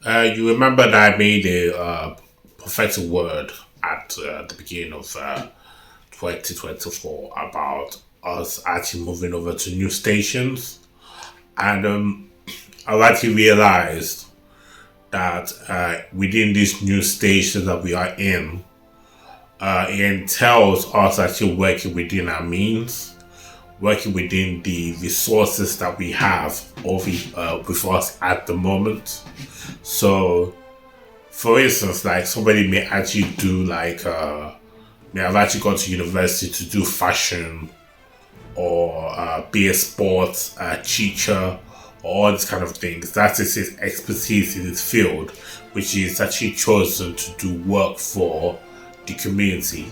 You remember that I made a prophetic word at the beginning of 2024 about us actually moving over to new stations, and I've actually realized that within these new stations that we are in, it entails us actually working within our means, working within the resources that we have over with us at the moment. So for instance, like somebody may actually do may have actually gone to university to do fashion or be a sports teacher or all these kind of things. That is his expertise in his field, which is actually chosen to do work for the community.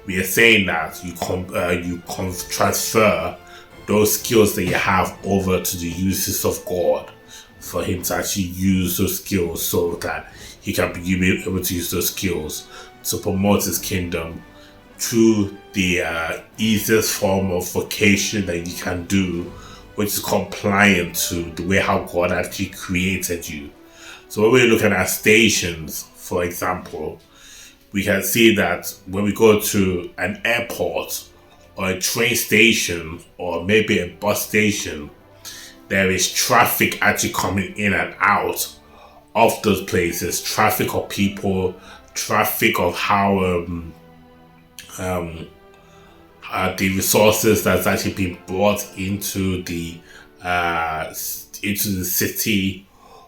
We are saying that transfer those skills that you have over to the uses of God for him to actually use those skills so that he can be able to use those skills to promote his kingdom through the easiest form of vocation that you can do, which is compliant to the way how God actually created you. So when we're looking at stations, for example, we can see that when we go to an airport or a train station or maybe a bus station, there is traffic actually coming in and out of those places. Traffic of people, traffic of how um, the resources that's actually been brought into the city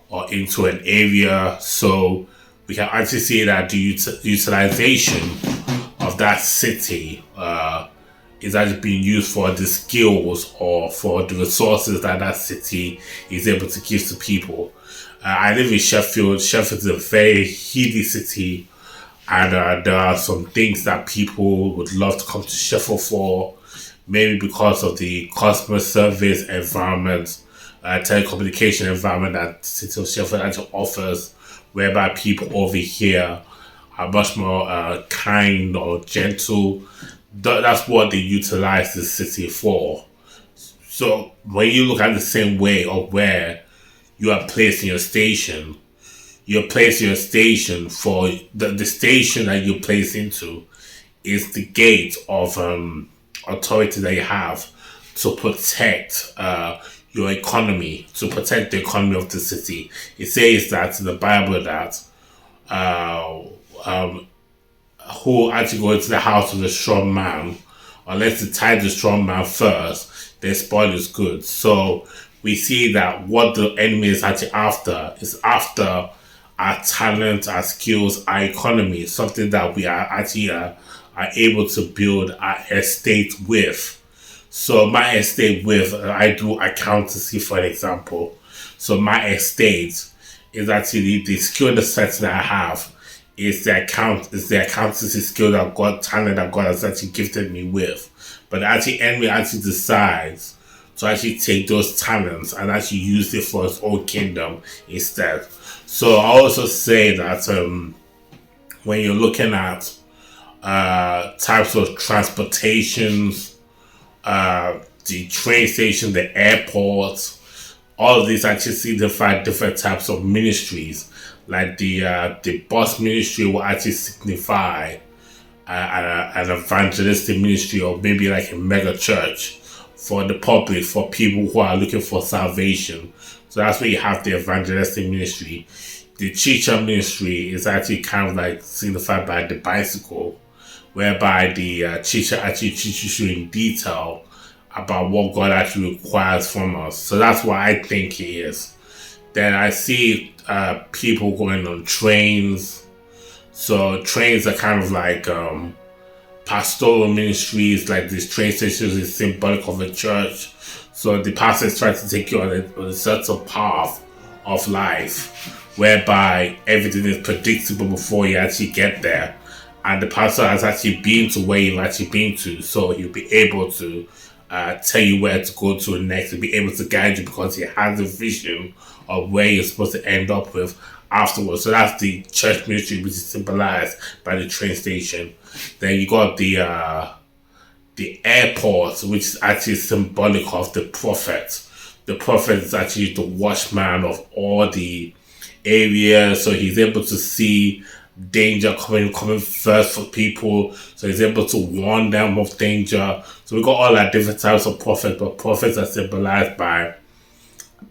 or into an area. So we can actually see that the utilization of that city is actually being used for the skills or for the resources that that city is able to give to people. I live in Sheffield. Sheffield is a very hilly city, and there are some things that people would love to come to Sheffield for, maybe because of the customer service environment, telecommunication environment that the city of Sheffield actually offers, whereby people over here are much more kind or gentle. That's what they utilize the city for. So when you look at the same way of where you are placed in your station, you're placed in your station for the station that you place into is the gate of authority that you have to protect your economy, to protect the economy of the city. It says that in the Bible that uh, um, who actually go into the house of the strong man, unless they tie the strong man first, they spoil his goods. So we see that what the enemy is actually after is after our talent, our skills, our economy, something that we are actually are able to build our estate with. So my estate with I do accountancy for an example. So my estate is actually the skill set that I have is the accountancy skill that God talent that God has actually gifted me with. But actually enemy actually decides to actually take those talents and actually use it for his own kingdom instead. So I also say that when you're looking at types of transportations, the train station, the airports, all of these actually signify different types of ministries. Like the bus ministry will actually signify an evangelistic ministry or maybe like a mega church for the public, for people who are looking for salvation. So that's where you have the evangelistic ministry. The teacher ministry is actually kind of like signified by the bicycle, whereby the teacher actually teaches you in detail about what God actually requires from us. So that's what I think it is. Then I see people going on trains. So trains are kind of like pastoral ministries, like these train stations is symbolic of a church. So the pastor is trying to take you on a certain path of life, whereby everything is predictable before you actually get there. And the pastor has actually been to where you've actually been to, so he'll be able to tell you where to go to next. He'll be able to guide you because he has a vision of where you're supposed to end up with afterwards. So that's the church ministry, which is symbolized by the train station. Then you got the airport, which is actually symbolic of the prophet. The prophet is actually the watchman of all the area, so he's able to see danger coming first for people, so he's able to warn them of danger. So we got all our different types of prophets, but prophets are symbolized by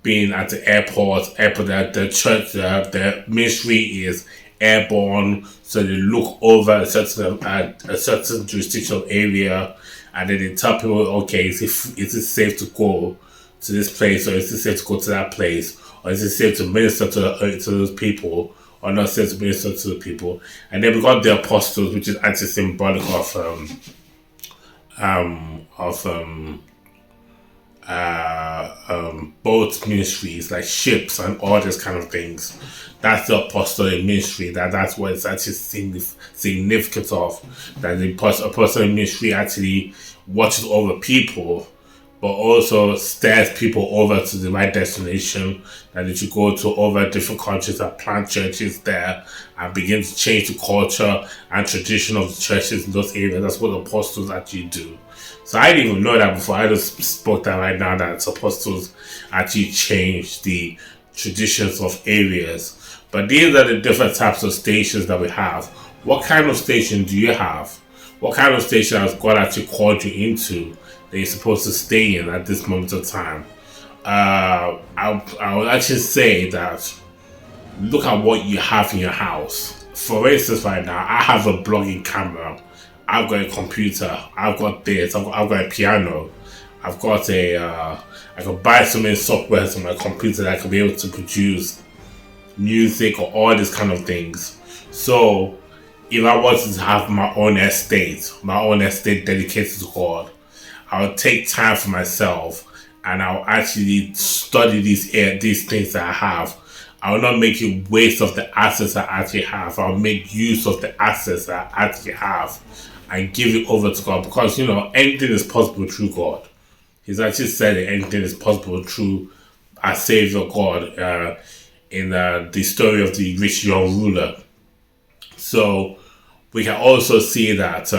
being at the airport at the church. The ministry is airborne, so they look over a certain jurisdictional area, and then they tell people, okay, is it safe to go to this place, or is it safe to go to that place, or is it safe to minister to those people, or not safe to minister to the people? And then we got the apostles, which is actually symbolic of boat ministries like ships and all these kind of things. That's the apostolic ministry. That's what it's actually significant of. That the apostolic ministry actually watches over people, but also steers people over to the right destination. That they should go to over different countries and plant churches there and begin to change the culture and tradition of the churches in those areas. That's what apostles actually do. So I didn't even know that before. I just spoke that right now, that apostles actually change the traditions of areas. But these are the different types of stations that we have. What kind of station do you have? What kind of station has God actually called you into that you're supposed to stay in at this moment of time? I would actually say that look at what you have in your house. For instance, right now, I have a blogging camera. I've got a computer. I've got this. I've got a piano. I've got I can buy so many softwares on my computer that I can be able to produce music or all these kind of things. So, if I wanted to have my own estate dedicated to God, I would take time for myself and I'll actually study these things that I have. I will not make a waste of the assets I actually have. I'll make use of the assets that I actually have and give it over to God, because anything is possible through God. He's actually said that anything is possible through our Savior God in the story of the rich young ruler. So we can also see that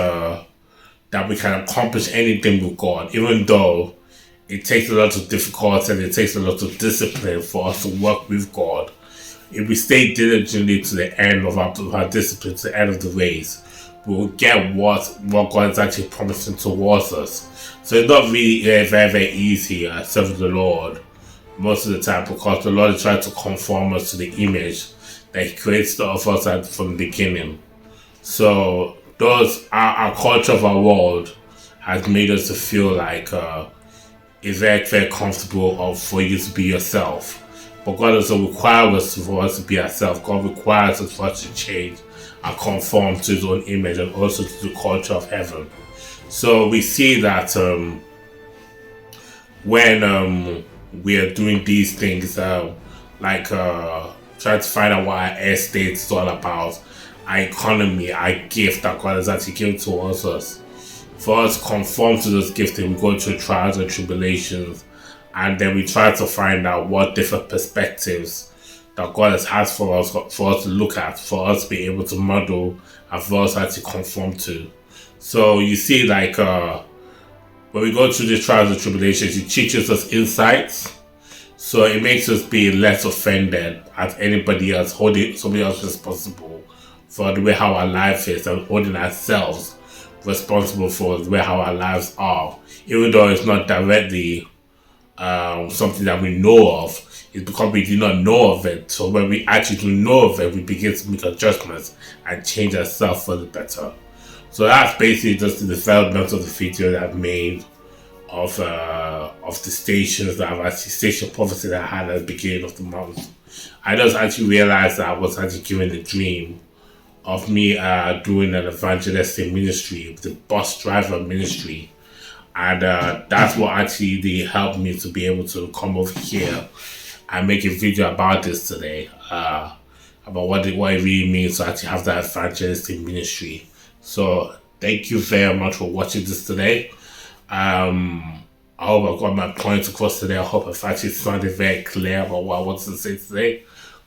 that we can accomplish anything with God, even though it takes a lot of difficulty and it takes a lot of discipline for us to work with God. If we stay diligently to the end of our discipline, to the end of the race, we will get what God is actually promising towards us. So it's not really very, very easy serving the Lord most of the time, because the Lord is trying to conform us to the image that He creates of us from the beginning. So our culture of our world has made us to feel like it's very, very comfortable for you to be yourself. But God also requires us for us to be ourselves. God requires us for us to change and conform to His own image and also to the culture of heaven. So we see that when we are doing these things, trying to find out what our estate is all about, our economy, our gift that God has actually given towards us. For us to conform to those gifts, we go through trials and tribulations, and then we try to find out what different perspectives that God has for us to look at, for us to be able to model, and for us to actually conform to. So you see, when we go through these trials and tribulations, it teaches us insights. So it makes us be less offended at anybody else, holding somebody else responsible for the way how our life is, and holding ourselves responsible for the way how our lives are. Even though it's not directly something that we know of, it's because we do not know of it. So when we actually do know of it, we begin to make adjustments and change ourselves for the better. So that's basically just the development of the video that I've made of the stations that I've actually station prophecy that I had at the beginning of the month. I just actually realized that I was actually given a dream of me doing an evangelistic ministry, the bus driver ministry. And that's what actually helped me to be able to come over here and make a video about this today, about what it really means to actually have that evangelistic ministry. So thank you very much for watching this today. I hope I got my points across today. I hope I've actually sounded very clear about what I wanted to say today.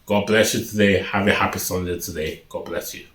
God bless you today. Have a happy Sunday today. God bless you.